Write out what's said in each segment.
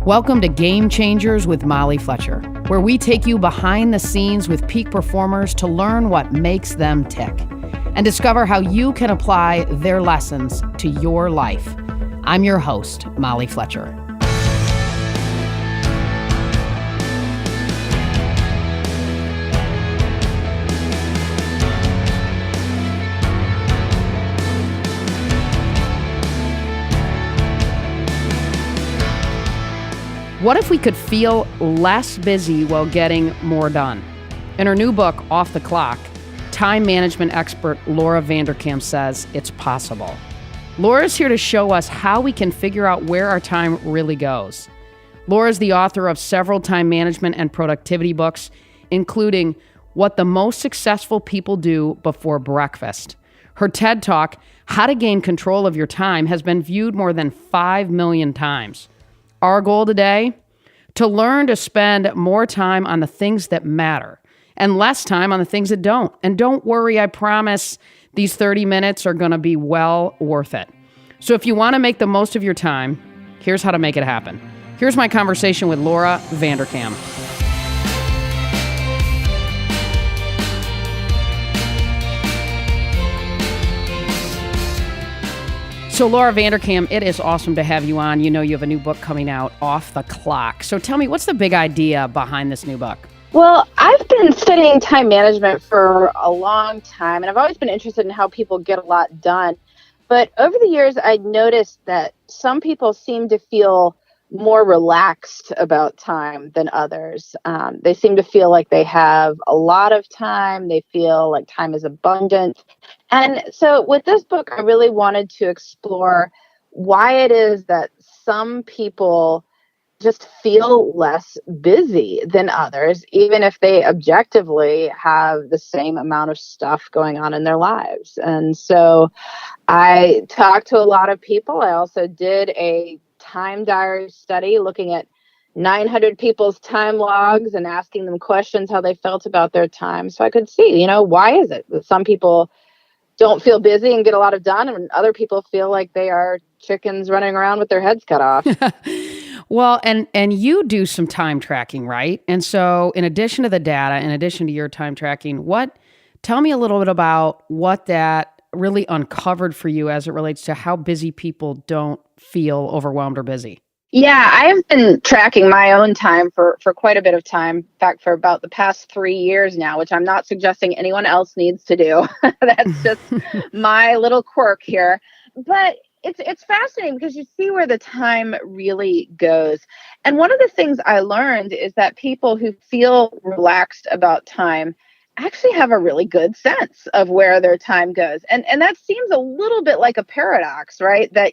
Welcome to Game Changers with Molly Fletcher, where we take you behind the scenes with peak performers to learn what makes them tick and discover how you can apply their lessons to your life. I'm your host, Molly Fletcher. What if we could feel less busy while getting more done? In her new book, Off the Clock, time management expert Laura Vanderkam says it's possible. Laura's here to show us how we can figure out where our time really goes. Laura's the author of several time management and productivity books, including What the Most Successful People Do Before Breakfast. Her TED Talk, How to Gain Control of Your Time, has been viewed more than 5 million times. Our goal today? To learn to spend more time on the things that matter and less time on the things that don't. And don't worry, I promise these 30 minutes are going to be well worth it. So if you want to make the most of your time, here's how to make it happen. Here's my conversation with Laura Vanderkam. So Laura Vanderkam, it is awesome to have you on. You know you have a new book coming out, Off the Clock. So tell me, what's the big idea behind this new book? Well, I've been studying time management for a long time, and I've always been interested in how people get a lot done. But over the years, I noticed that some people seem to feel more relaxed about time than others. They seem to feel like they have a lot of time. They feel like time is abundant. And so with this book, I really wanted to explore why it is that some people just feel less busy than others, even if they objectively have the same amount of stuff going on in their lives. And so I talked to a lot of people. I also did a time diary study looking at 900 people's time logs and asking them questions how they felt about their time. So I could see, why is it that some people don't feel busy and get a lot of done, and other people feel like they are chickens running around with their heads cut off. Well, and you do some time tracking, right? And so in addition to the data, in addition to your time tracking, tell me a little bit about what that really uncovered for you as it relates to how busy people don't feel overwhelmed or busy. Yeah, I have been tracking my own time for quite a bit of time. In fact, for about the past 3 years now, which I'm not suggesting anyone else needs to do. That's just my little quirk here. But it's fascinating because you see where the time really goes. And one of the things I learned is that people who feel relaxed about time actually have a really good sense of where their time goes. And that seems a little bit like a paradox, right? That,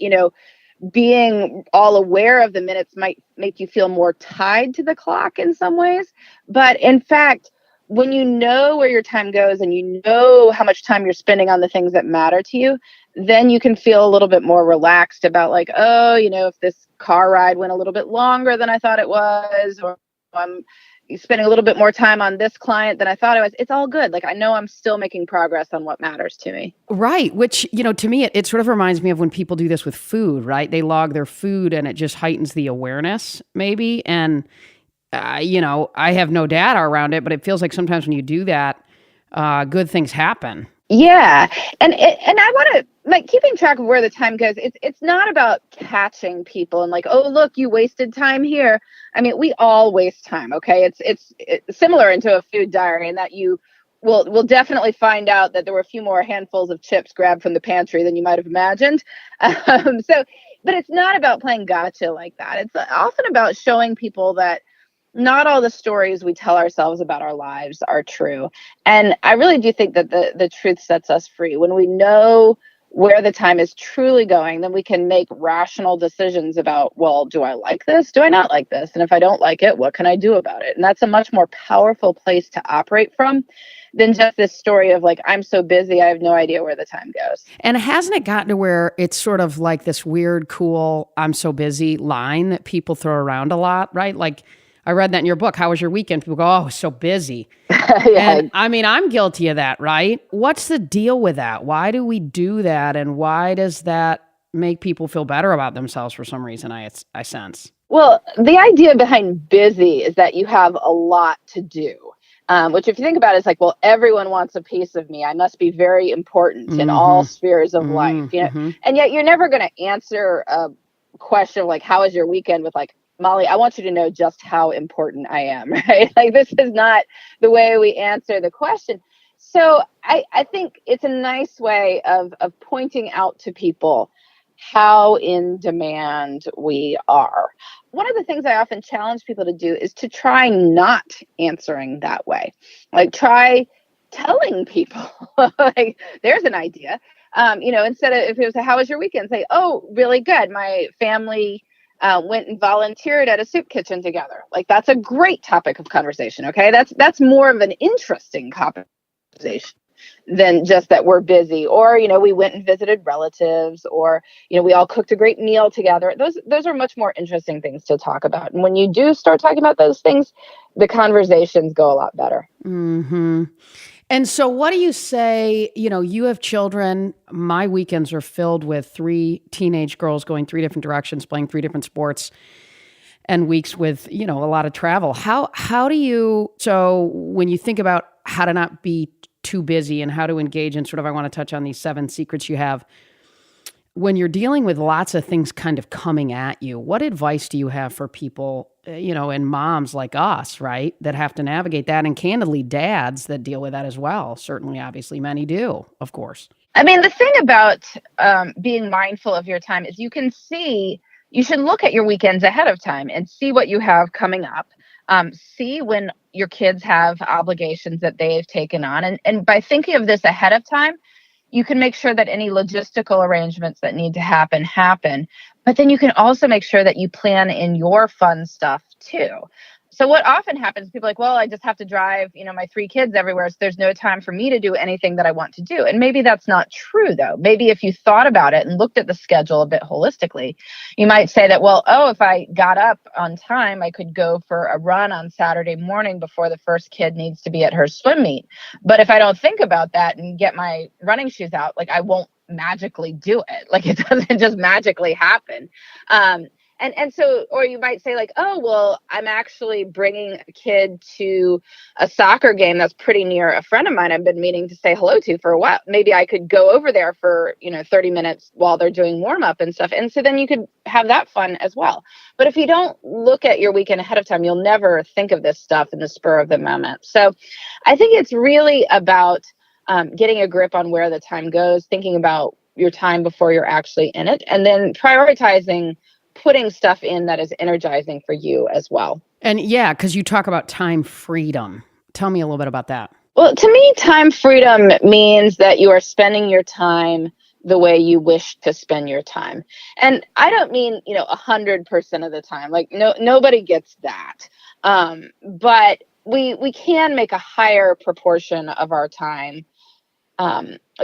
being all aware of the minutes might make you feel more tied to the clock in some ways. But in fact, when you know where your time goes and you know how much time you're spending on the things that matter to you, then you can feel a little bit more relaxed about like, if this car ride went a little bit longer than I thought it was, or I'm spending a little bit more time on this client than I thought it was, it's all good. Like, I know I'm still making progress on what matters to me. Right. Which, to me, it sort of reminds me of when people do this with food, right? They log their food and it just heightens the awareness maybe. And, I have no data around it, but it feels like sometimes when you do that, good things happen. Yeah. And I want to, keeping track of where the time goes. It's not about catching people and like, oh, look, you wasted time here. I mean, we all waste time. Okay. It's similar into a food diary in that you will definitely find out that there were a few more handfuls of chips grabbed from the pantry than you might have imagined. But it's not about playing gotcha like that. It's often about showing people that not all the stories we tell ourselves about our lives are true. And I really do think that the truth sets us free. When we know where the time is truly going, then we can make rational decisions about, well, do I like this? Do I not like this? And if I don't like it, what can I do about it? And that's a much more powerful place to operate from than just this story of like, I'm so busy, I have no idea where the time goes. And hasn't it gotten to where it's sort of like this weird, cool, I'm so busy line that people throw around a lot, right? Like, I read that in your book. How was your weekend? People go, oh, I was so busy. Yeah. And I mean, I'm guilty of that, right? What's the deal with that? Why do we do that? And why does that make people feel better about themselves for some reason, I sense? Well, the idea behind busy is that you have a lot to do. Which, if you think about it, is like, well, everyone wants a piece of me. I must be very important in all Mm-hmm. spheres of life, Mm-hmm. And yet, you're never going to answer a question of like, "How was your weekend?" with like, "Molly, I want you to know just how important I am." Right? Like, this is not the way we answer the question. So, I think it's a nice way of pointing out to people how in demand we are. One of the things I often challenge people to do is to try not answering that way. Like, try telling people, like, there's an idea. Instead of, if it was, how was your weekend? Say, oh, really good. My family went and volunteered at a soup kitchen together. Like, that's a great topic of conversation. Okay. That's more of an interesting conversation than just that we're busy, or we went and visited relatives, or we all cooked a great meal together. Those are much more interesting things to talk about, and when you do start talking about those things, the conversations go a lot better. Mm-hmm. And so, what do you say? You have children. My weekends are filled with three teenage girls going three different directions, playing three different sports, and weeks with, a lot of travel. How do you, so when you think about how to not be too busy and how to engage in sort of, I want to touch on these 7 secrets you have. When you're dealing with lots of things kind of coming at you, what advice do you have for people, and moms like us, right, that have to navigate that, and candidly, dads that deal with that as well? Certainly, obviously, many do, of course. I mean, the thing about being mindful of your time is you should look at your weekends ahead of time and see what you have coming up. See when your kids have obligations that they've taken on. And by thinking of this ahead of time, you can make sure that any logistical arrangements that need to happen. But then you can also make sure that you plan in your fun stuff too. So what often happens, people are like, well, I just have to drive, my 3 kids everywhere, so there's no time for me to do anything that I want to do. And maybe that's not true, though. Maybe if you thought about it and looked at the schedule a bit holistically, you might say that, well, oh, if I got up on time, I could go for a run on Saturday morning before the first kid needs to be at her swim meet. But if I don't think about that and get my running shoes out, like, I won't magically do it. Like, it doesn't just magically happen. And so, or you might say like, oh, well, I'm actually bringing a kid to a soccer game that's pretty near a friend of mine I've been meaning to say hello to for a while. Maybe I could go over there for, 30 minutes while they're doing warm up and stuff. And so then you could have that fun as well. But if you don't look at your weekend ahead of time, you'll never think of this stuff in the spur of the moment. So I think it's really about getting a grip on where the time goes, thinking about your time before you're actually in it, and then prioritizing putting stuff in that is energizing for you as well. And yeah, because you talk about time freedom. Tell me a little bit about that. Well, to me, time freedom means that you are spending your time the way you wish to spend your time. And I don't mean, 100% of the time. Like, nobody gets that. But we can make a higher proportion of our time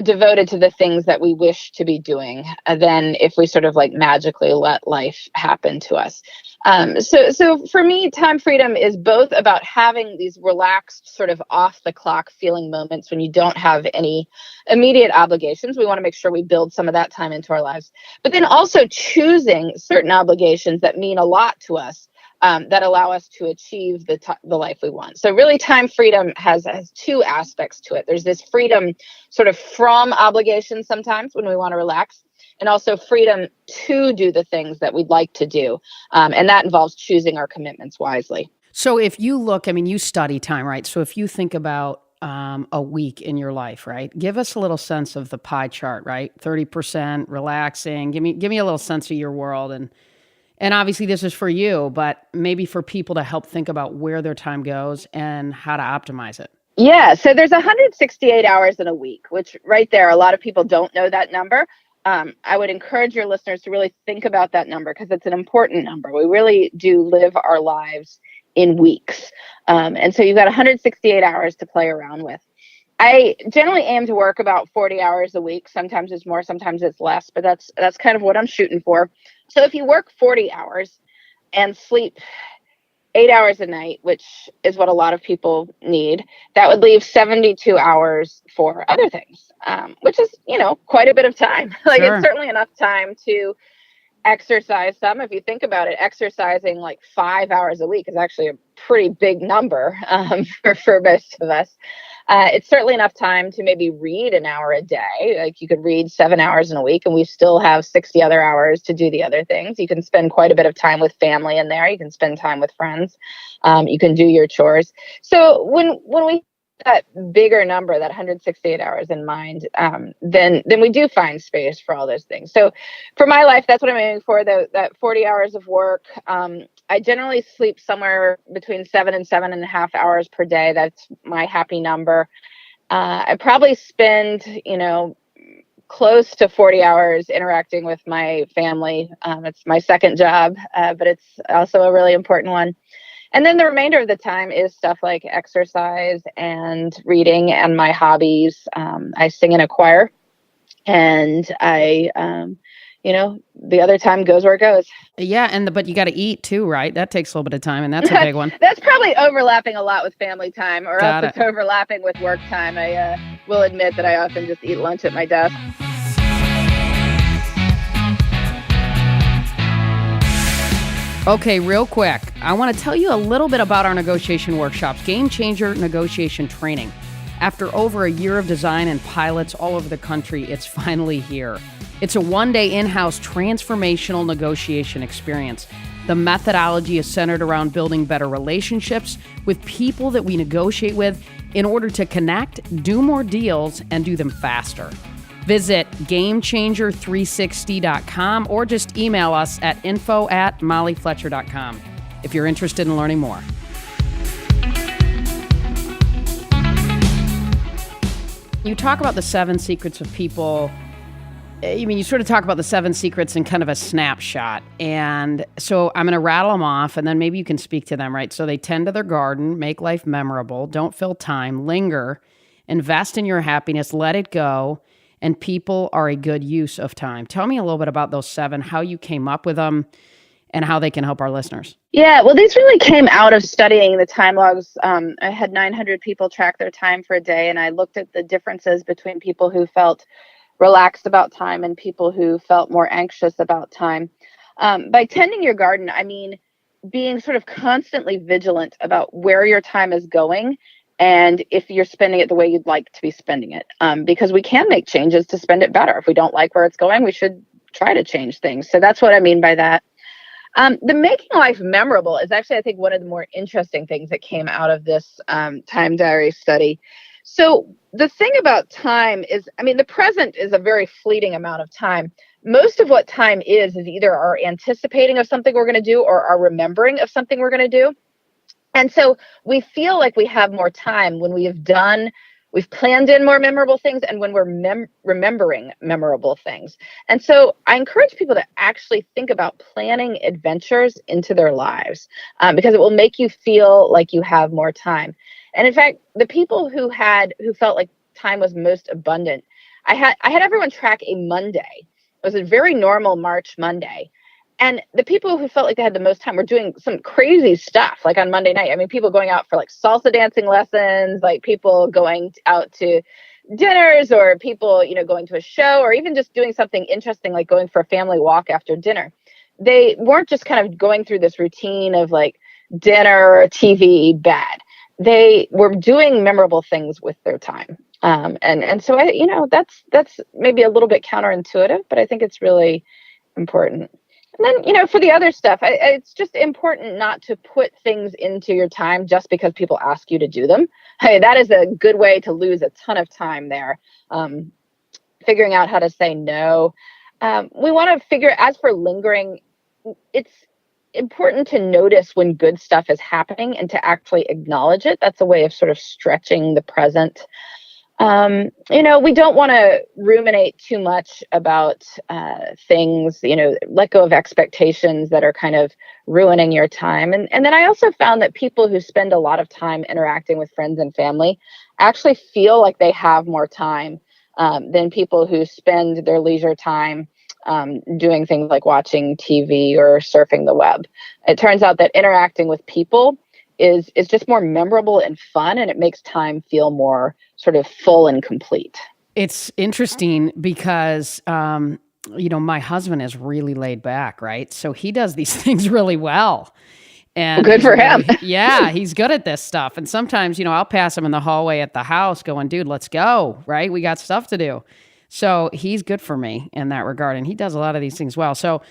devoted to the things that we wish to be doing than if we sort of like magically let life happen to us. So for me, time freedom is both about having these relaxed, sort of off the clock feeling moments when you don't have any immediate obligations. We want to make sure we build some of that time into our lives, but then also choosing certain obligations that mean a lot to us, that allow us to achieve the life we want. So really, time freedom has 2 aspects to it. There's this freedom sort of from obligations sometimes when we want to relax, and also freedom to do the things that we'd like to do. And that involves choosing our commitments wisely. So if you look, I mean, you study time, right? So if you think about a week in your life, right? Give us a little sense of the pie chart, right? 30% relaxing. Give me a little sense of your world. And obviously this is for you, but maybe for people to help think about where their time goes and how to optimize it. Yeah, so there's 168 hours in a week, which right there, a lot of people don't know that number. I would encourage your listeners to really think about that number because it's an important number. We really do live our lives in weeks. And so you've got 168 hours to play around with. I generally aim to work about 40 hours a week. Sometimes it's more, sometimes it's less, but that's kind of what I'm shooting for. So if you work 40 hours and sleep 8 hours a night, which is what a lot of people need, that would leave 72 hours for other things, which is, quite a bit of time. Like, it's Sure. certainly enough time to exercise some. If you think about it, exercising like 5 hours a week is actually a pretty big number for most of us. It's certainly enough time to maybe read an hour a day. Like you could read 7 hours in a week and we still have 60 other hours to do the other things. You can spend quite a bit of time with family in there. You can spend time with friends. You can do your chores. So when we that bigger number, that 168 hours in mind, then we do find space for all those things. So for my life, that's what I'm aiming for, that 40 hours of work. I generally sleep somewhere between 7 and 7.5 hours per day. That's my happy number. I probably spend, close to 40 hours interacting with my family. It's my second job, but it's also a really important one. And then the remainder of the time is stuff like exercise and reading and my hobbies. I sing in a choir, and the other time goes where it goes. Yeah, but you got to eat too, right? That takes a little bit of time, and that's a big one. That's probably overlapping a lot with family time, or else it's overlapping with work time. I will admit that I often just eat lunch at my desk. Okay, real quick, I want to tell you a little bit about our negotiation workshops, Game Changer Negotiation Training. After over a year of design and pilots all over the country, it's finally here. It's a one-day in-house transformational negotiation experience. The methodology is centered around building better relationships with people that we negotiate with in order to connect, do more deals, and do them faster. Visit GameChanger360.com or just email us at info@mollyfletcher.com if you're interested in learning more. You talk about the 7 secrets of people. You sort of talk about the 7 secrets in kind of a snapshot. And so I'm going to rattle them off, and then maybe you can speak to them, right? So they tend to their garden, make life memorable, don't fill time, linger, invest in your happiness, let it go, and people are a good use of time. Tell me a little bit about those 7, how you came up with them, and how they can help our listeners. Yeah, well, these really came out of studying the time logs. I had 900 people track their time for a day, and I looked at the differences between people who felt relaxed about time and people who felt more anxious about time. By tending your garden, I mean being sort of constantly vigilant about where your time is going and if you're spending it the way you'd like to be spending it, because we can make changes to spend it better. If we don't like where it's going, we should try to change things. So that's what I mean by that. The making life memorable is actually, I think, one of the more interesting things that came out of this time diary study. So the thing about time is, the present is a very fleeting amount of time. Most of what time is either our anticipating of something we're going to do or our remembering of something we're going to do. And so we feel like we have more time when we've planned in more memorable things and when we're remembering memorable things. And so I encourage people to actually think about planning adventures into their lives, because it will make you feel like you have more time. And in fact, the people who felt like time was most abundant, I had everyone track a Monday. It was a very normal March Monday. And the people who felt like they had the most time were doing some crazy stuff, like on Monday night. People going out for like salsa dancing lessons, like people going out to dinners, or people, going to a show, or even just doing something interesting, like going for a family walk after dinner. They weren't just kind of going through this routine of like dinner, TV, bed. They were doing memorable things with their time. And so that's maybe a little bit counterintuitive, but I think it's really important. And then, for the other stuff, it's just important not to put things into your time just because people ask you to do them. That is a good way to lose a ton of time there. Figuring out how to say no. We want to as for lingering, it's important to notice when good stuff is happening and to actually acknowledge it. That's a way of sort of stretching the present. We don't want to ruminate too much about things, let go of expectations that are kind of ruining your time. And then I also found that people who spend a lot of time interacting with friends and family actually feel like they have more time than people who spend their leisure time doing things like watching TV or surfing the web. It turns out that interacting with people is just more memorable and fun, and it makes time feel more sort of full and complete. It's interesting because my husband is really laid back, right? So he does these things really well. And Good for him. Yeah, he's good at this stuff. And sometimes, I'll pass him in the hallway at the house going, dude, let's go, right? We got stuff to do. So he's good for me in that regard. And he does a lot of these things well. So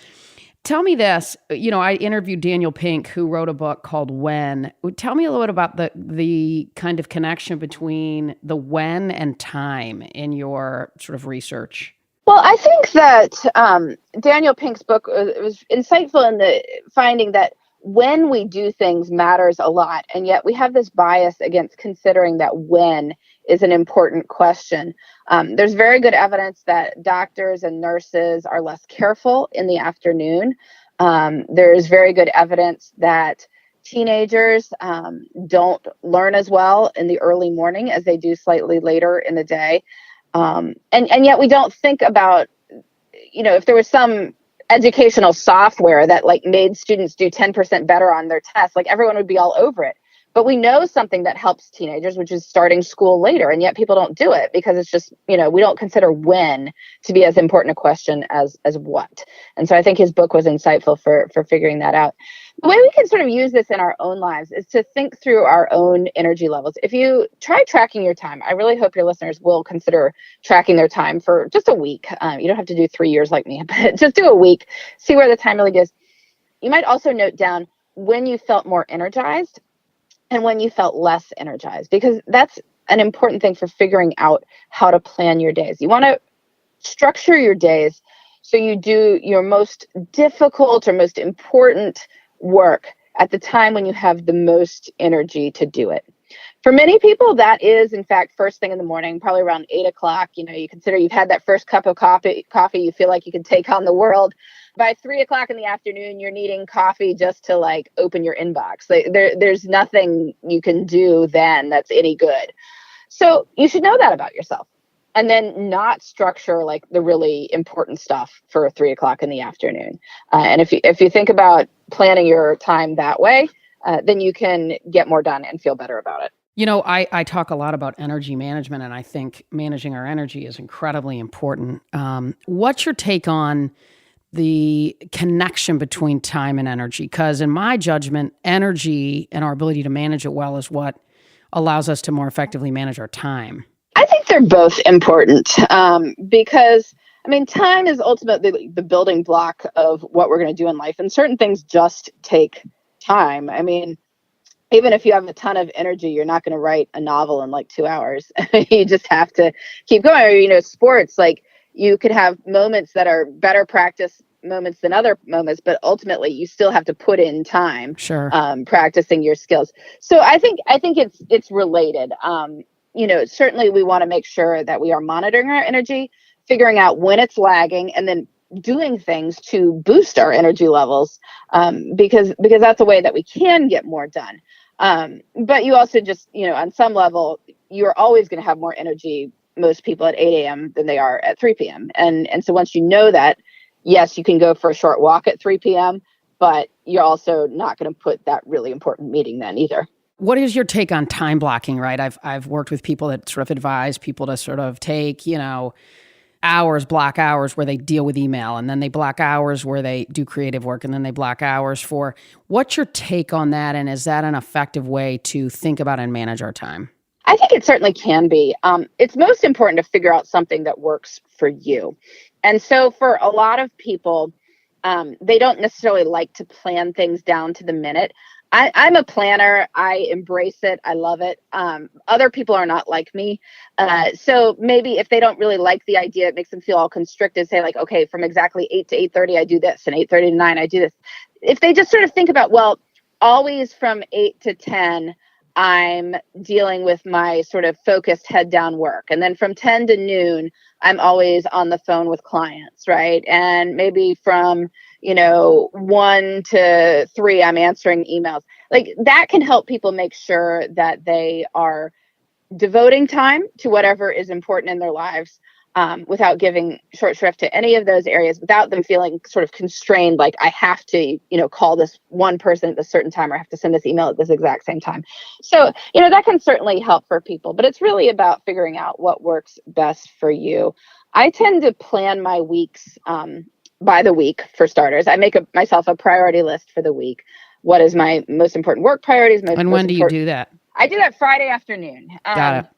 tell me this, I interviewed Daniel Pink, who wrote a book called When. Tell me a little bit about the kind of connection between the when and time in your sort of research. Well, I think that Daniel Pink's book was insightful in the finding that when we do things matters a lot, and yet we have this bias against considering that when is an important question. There's very good evidence that doctors and nurses are less careful in the afternoon. There's very good evidence that teenagers don't learn as well in the early morning as they do slightly later in the day. And yet we don't think about, if there was some educational software that like made students do 10% better on their tests, like everyone would be all over it. But we know something that helps teenagers, which is starting school later. And yet people don't do it because it's just, we don't consider when to be as important a question as what. And so I think his book was insightful for figuring that out. The way we can sort of use this in our own lives is to think through our own energy levels. If you try tracking your time, I really hope your listeners will consider tracking their time for just a week. You don't have to do 3 years like me, but just do a week, see where the time really goes. You might also note down when you felt more energized and when you felt less energized, because that's an important thing for figuring out how to plan your days. You want to structure your days so you do your most difficult or most important work at the time when you have the most energy to do it. For many people, that is, in fact, first thing in the morning, probably around 8 o'clock. You consider you've had that first cup of coffee, you feel like you can take on the world. By 3 o'clock in the afternoon, you're needing coffee just to like open your inbox. There's nothing you can do then that's any good. So you should know that about yourself. And then not structure like the really important stuff for 3 o'clock in the afternoon. And if you think about planning your time that way, then you can get more done and feel better about it. I talk a lot about energy management, and I think managing our energy is incredibly important. What's your take on the connection between time and energy? Because in my judgment, energy and our ability to manage it well is what allows us to more effectively manage our time. I think they're both important because, time is ultimately the building block of what we're going to do in life. And certain things just take time. Even if you have a ton of energy, you're not going to write a novel in like 2 hours. You just have to keep going. Or, sports, like you could have moments that are better practice moments than other moments, but ultimately you still have to put in time practicing your skills. So I think it's related. Certainly we want to make sure that we are monitoring our energy, figuring out when it's lagging, and then doing things to boost our energy levels, because that's a way that we can get more done. But you also just, on some level, you're always going to have more energy, most people at 8 a.m. than they are at 3 p.m. And so once you know that, yes, you can go for a short walk at 3 p.m., but you're also not going to put that really important meeting then either. What is your take on time blocking, right? I've worked with people that sort of advise people to sort of take, block hours where they deal with email, and then they block hours where they do creative work, and then they block hours for. What's your take on that, and is that an effective way to think about and manage our time? I think it certainly can be. It's most important to figure out something that works for you. And so for a lot of people, they don't necessarily like to plan things down to the minute. I'm a planner. I embrace it. I love it. Other people are not like me. So maybe if they don't really like the idea, it makes them feel all constricted, say like, okay, from exactly 8 to 8:30, I do this, and 8:30 to 9, I do this. If they just sort of think about, well, always from 8 to 10, I'm dealing with my sort of focused head down work. And then from 10 to noon, I'm always on the phone with clients, right? And maybe from 1 to 3, I'm answering emails. Like that can help people make sure that they are devoting time to whatever is important in their lives, without giving short shrift to any of those areas, without them feeling sort of constrained, like I have to, call this one person at a certain time, or I have to send this email at this exact same time. So, that can certainly help for people, but it's really about figuring out what works best for you. I tend to plan my weeks by the week, for starters. I make myself a priority list for the week. What is my most important work priorities? And when do you do that? I do that Friday afternoon. Got it.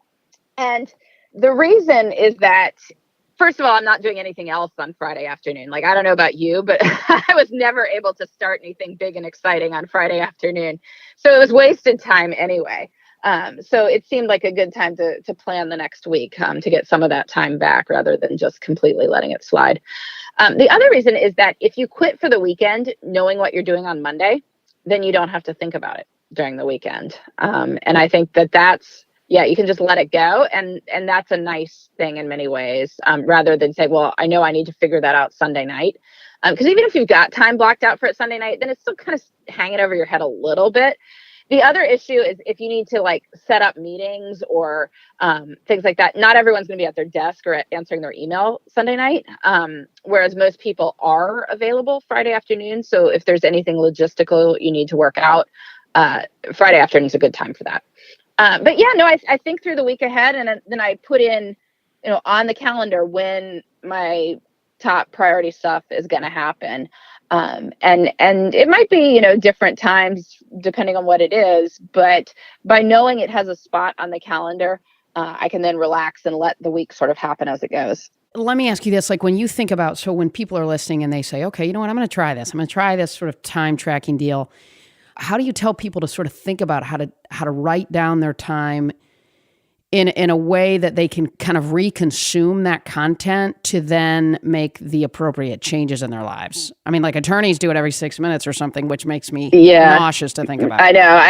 And the reason is that, first of all, I'm not doing anything else on Friday afternoon. Like, I don't know about you, but I was never able to start anything big and exciting on Friday afternoon. So it was wasted time anyway. So it seemed like a good time to plan the next week, to get some of that time back rather than just completely letting it slide. The other reason is that if you quit for the weekend, knowing what you're doing on Monday, then you don't have to think about it during the weekend. And I think that's, you can just let it go. And that's a nice thing in many ways, rather than say, well, I know I need to figure that out Sunday night. Because even if you've got time blocked out for it Sunday night, then it's still kind of hanging over your head a little bit. The other issue is if you need to like set up meetings or things like that, not everyone's going to be at their desk or answering their email Sunday night, whereas most people are available Friday afternoon. So if there's anything logistical you need to work out, Friday afternoon is a good time for that. But yeah, no, I think through the week ahead, and then I put in, on the calendar when my top priority stuff is going to happen. And it might be, different times depending on what it is, but by knowing it has a spot on the calendar, I can then relax and let the week sort of happen as it goes. Let me ask you this, like when you think about, so when people are listening and they say, okay, you know what, I'm going to try this. I'm going to try this sort of time tracking deal. How do you tell people to sort of think about how to write down their time in a way that they can kind of reconsume that content to then make the appropriate changes in their lives? I mean, like attorneys do it every 6 minutes or something, which makes me nauseous to think about. I know.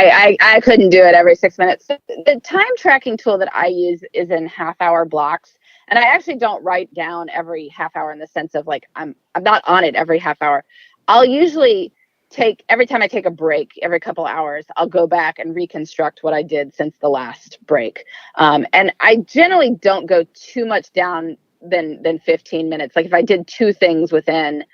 I couldn't do it every 6 minutes. The time tracking tool that I use is in half-hour blocks. And I actually don't write down every half hour in the sense of like, I'm not on it every half hour. I'll usually every time I take a break, every couple hours, I'll go back and reconstruct what I did since the last break. And I generally don't go too much down than 15 minutes. Like if I did two things within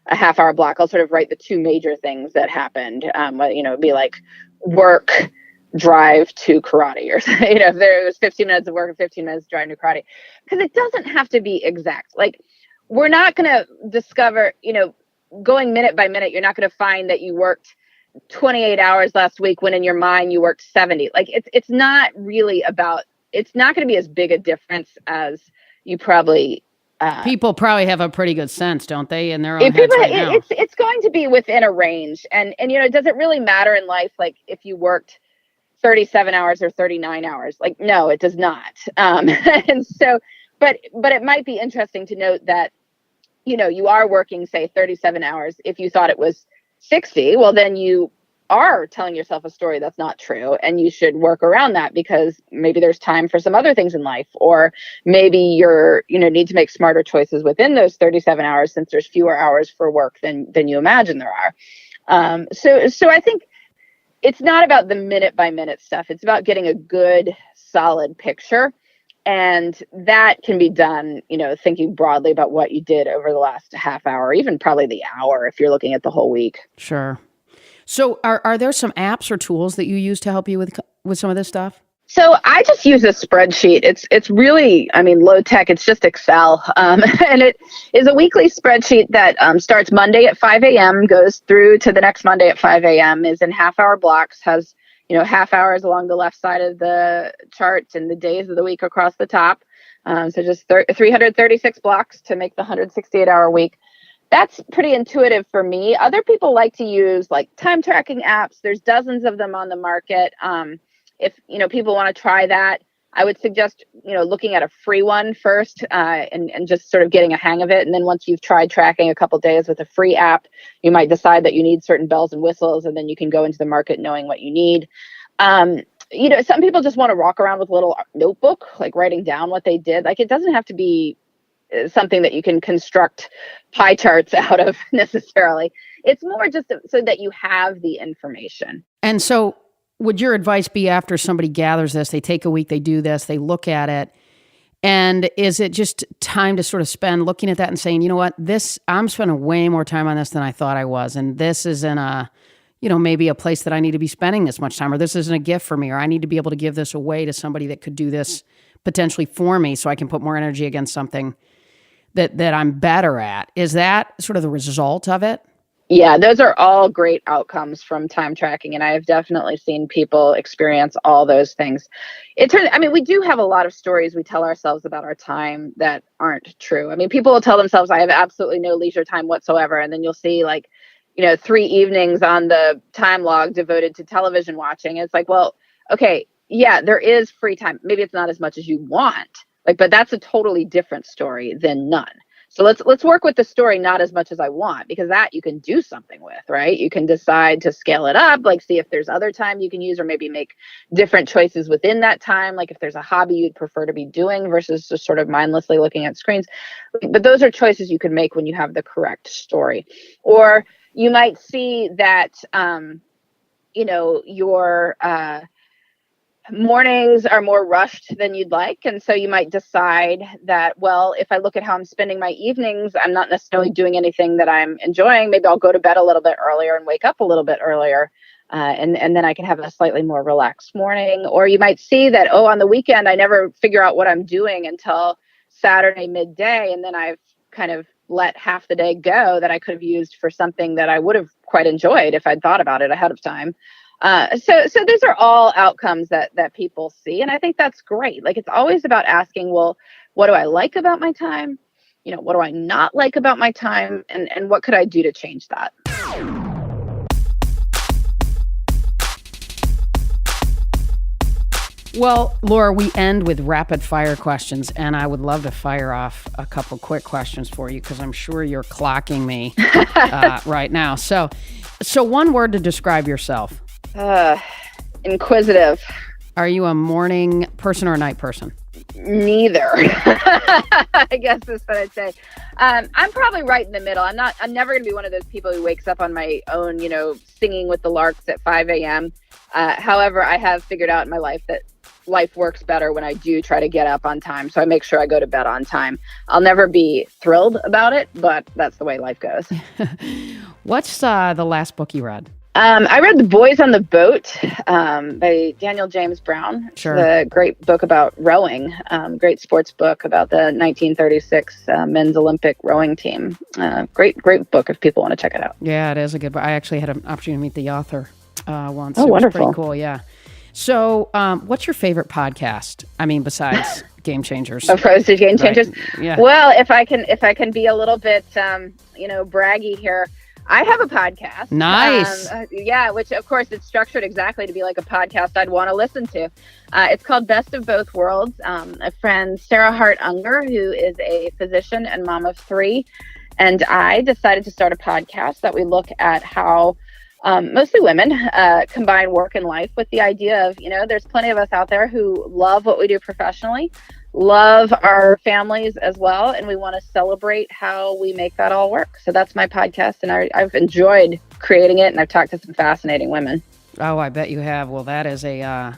a half hour block, I'll sort of write the two major things that happened. It'd be like work, drive to karate, or if there was 15 minutes of work and 15 minutes driving to karate, because it doesn't have to be exact. Like we're not going to discover, going minute by minute, you're not going to find that you worked 28 hours last week when in your mind you worked 70. Like it's not really about, it's not going to be as big a difference as you probably. People probably have a pretty good sense, don't they? In their own heads right now. It's going to be within a range. And does it really matter in life? Like if you worked 37 hours or 39 hours, like, no, it does not. And so, but it might be interesting to note that, you are working, say, 37 hours. If you thought it was 60, well, then you are telling yourself a story that's not true. And you should work around that because maybe there's time for some other things in life, or maybe you're, need to make smarter choices within those 37 hours since there's fewer hours for work than you imagine there are. So I think it's not about the minute by minute stuff. It's about getting a good, solid picture. And that can be done, thinking broadly about what you did over the last half hour, even probably the hour if you're looking at the whole week. Sure. So are there some apps or tools that you use to help you with some of this stuff? So I just use a spreadsheet. It's really, low tech. It's just Excel. And it is a weekly spreadsheet that starts Monday at 5 a.m., goes through to the next Monday at 5 a.m., is in half-hour blocks, has half hours along the left side of the chart and the days of the week across the top. So just 336 blocks to make the 168-hour week. That's pretty intuitive for me. Other people like to use like time tracking apps. There's dozens of them on the market. If people want to try that, I would suggest looking at a free one first, and just sort of getting a hang of it. And then once you've tried tracking a couple days with a free app, you might decide that you need certain bells and whistles, and then you can go into the market knowing what you need. Some people just want to walk around with a little notebook, like writing down what they did. Like it doesn't have to be something that you can construct pie charts out of necessarily. It's more just so that you have the information. And so would your advice be after somebody gathers this, they take a week, they do this, they look at it, and is it just time to sort of spend looking at that and saying, you know what, I'm spending way more time on this than I thought I was, and this isn't maybe a place that I need to be spending this much time, or this isn't a gift for me, or I need to be able to give this away to somebody that could do this potentially for me so I can put more energy against something. that I'm better at. Is that sort of the result of it? Yeah, those are all great outcomes from time tracking. And I have definitely seen people experience all those things. We do have a lot of stories we tell ourselves about our time that aren't true. I mean, people will tell themselves, I have absolutely no leisure time whatsoever. And then you'll see 3 evenings on the time log devoted to television watching. It's like, well, okay, yeah, there is free time. Maybe it's not as much as you want, but that's a totally different story than none. So let's work with the story, not as much as I want, because that you can do something with, right? You can decide to scale it up, see if there's other time you can use, or maybe make different choices within that time. Like if there's a hobby you'd prefer to be doing versus just sort of mindlessly looking at screens. But those are choices you can make when you have the correct story. Or you might see that, your mornings are more rushed than you'd like. And so you might decide that, well, if I look at how I'm spending my evenings, I'm not necessarily doing anything that I'm enjoying. Maybe I'll go to bed a little bit earlier and wake up a little bit earlier. And then I can have a slightly more relaxed morning. Or you might see that, on the weekend, I never figure out what I'm doing until Saturday midday. And then I've kind of let half the day go that I could have used for something that I would have quite enjoyed if I'd thought about it ahead of time. So those are all outcomes that people see. And I think that's great. It's always about asking, well, what do I like about my time? What do I not like about my time? And what could I do to change that? Well, Laura, we end with rapid fire questions, and I would love to fire off a couple quick questions for you because I'm sure you're clocking me right now. So one word to describe yourself. Inquisitive. Are you a morning person or a night person? Neither. I guess is what I'd say. I'm probably right in the middle. I'm never going to be one of those people who wakes up on my own, singing with the larks at 5 a.m. However, I have figured out in my life that life works better when I do try to get up on time. So I make sure I go to bed on time. I'll never be thrilled about it, but that's the way life goes. What's the last book you read? I read The Boys on the Boat by Daniel James Brown. Sure. It's a great book about rowing, great sports book about the 1936 men's Olympic rowing team. Great book if people want to check it out. Yeah, it is a good book. I actually had an opportunity to meet the author once. Oh, it was wonderful. Pretty cool, yeah. So what's your favorite podcast? I mean, besides Game Changers. Opposed to Game Changers? Right. Yeah. Well, if I can be a little bit, braggy here, I have a podcast. Nice. Which of course it's structured exactly to be like a podcast I'd want to listen to. It's called Best of Both Worlds. A friend, Sarah Hart Unger, who is a physician and mom of 3, and I decided to start a podcast that we look at how mostly women combine work and life with the idea of, there's plenty of us out there who love what we do professionally, love our families as well, and we want to celebrate how we make that all work. So that's my podcast, and I've enjoyed creating it, and I've talked to some fascinating women. Oh, I bet you have. Well, that is a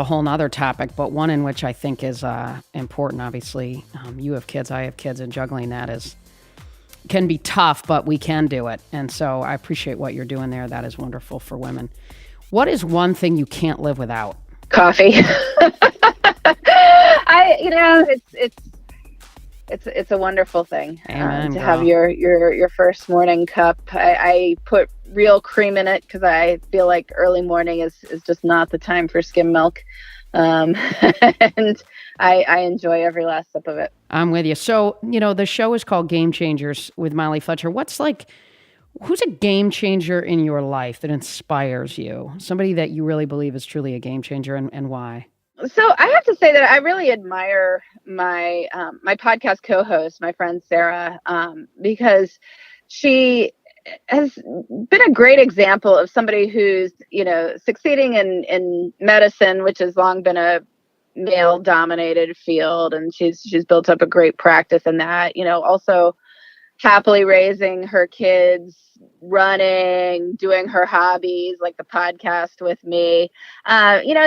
whole nother topic, but one in which I think is important. Obviously, you have kids, I have kids, and juggling that can be tough, but we can do it. And so I appreciate what you're doing there. That is wonderful for women. What is one thing you can't live without? Coffee. It's a wonderful thing to have your first morning cup. I put real cream in it because I feel like early morning is just not the time for skim milk. And I enjoy every last sip of it. I'm with you. So, the show is called Game Changers with Molly Fletcher. Who's a game changer in your life that inspires you? Somebody that you really believe is truly a game changer, and why? So I have to say that I really admire my podcast co-host, my friend Sarah, because she has been a great example of somebody who's, succeeding in medicine, which has long been a male-dominated field, and she's built up a great practice in that. Also happily raising her kids, running, doing her hobbies like the podcast with me.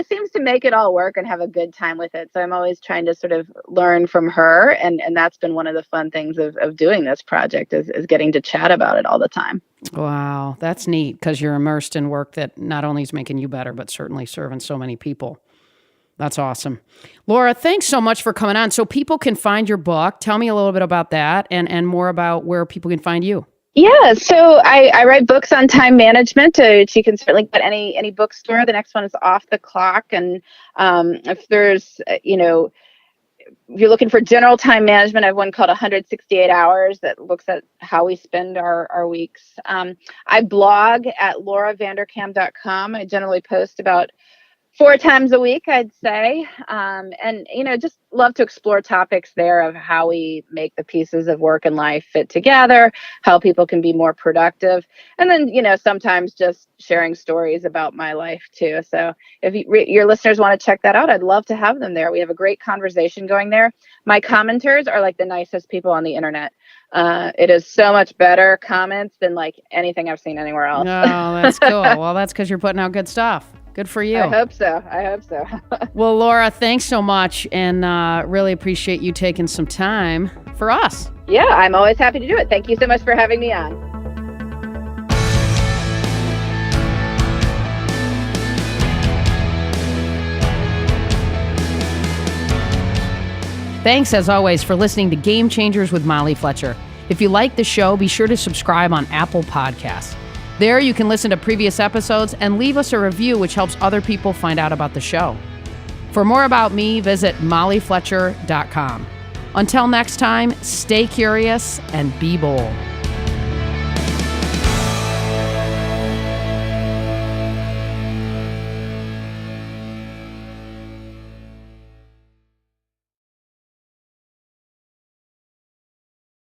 Seems to make it all work and have a good time with it. So I'm always trying to sort of learn from her. And that's been one of the fun things of doing this project is getting to chat about it all the time. Wow, that's neat because you're immersed in work that not only is making you better, but certainly serving so many people. That's awesome. Laura, thanks so much for coming on. So people can find your book. Tell me a little bit about that and more about where people can find you. Yeah, so I write books on time management, which you can certainly get any bookstore. The next one is Off the Clock, and if there's if you're looking for general time management, I have one called 168 Hours that looks at how we spend our weeks. I blog at lauravanderkam.com. I generally post about 4 times a week, I'd say. And, just love to explore topics there of how we make the pieces of work and life fit together, how people can be more productive. And then, sometimes just sharing stories about my life too. So if your listeners want to check that out, I'd love to have them there. We have a great conversation going there. My commenters are like the nicest people on the internet. It is so much better comments than like anything I've seen anywhere else. Oh, that's cool. Well, that's because you're putting out good stuff. Good for you. I hope so. Well, Laura, thanks so much, and really appreciate you taking some time for us. Yeah, I'm always happy to do it. Thank you so much for having me on. Thanks, as always, for listening to Game Changers with Molly Fletcher. If you like the show, be sure to subscribe on Apple Podcasts. There you can listen to previous episodes and leave us a review, which helps other people find out about the show. For more about me, visit mollyfletcher.com. Until next time, stay curious and be bold.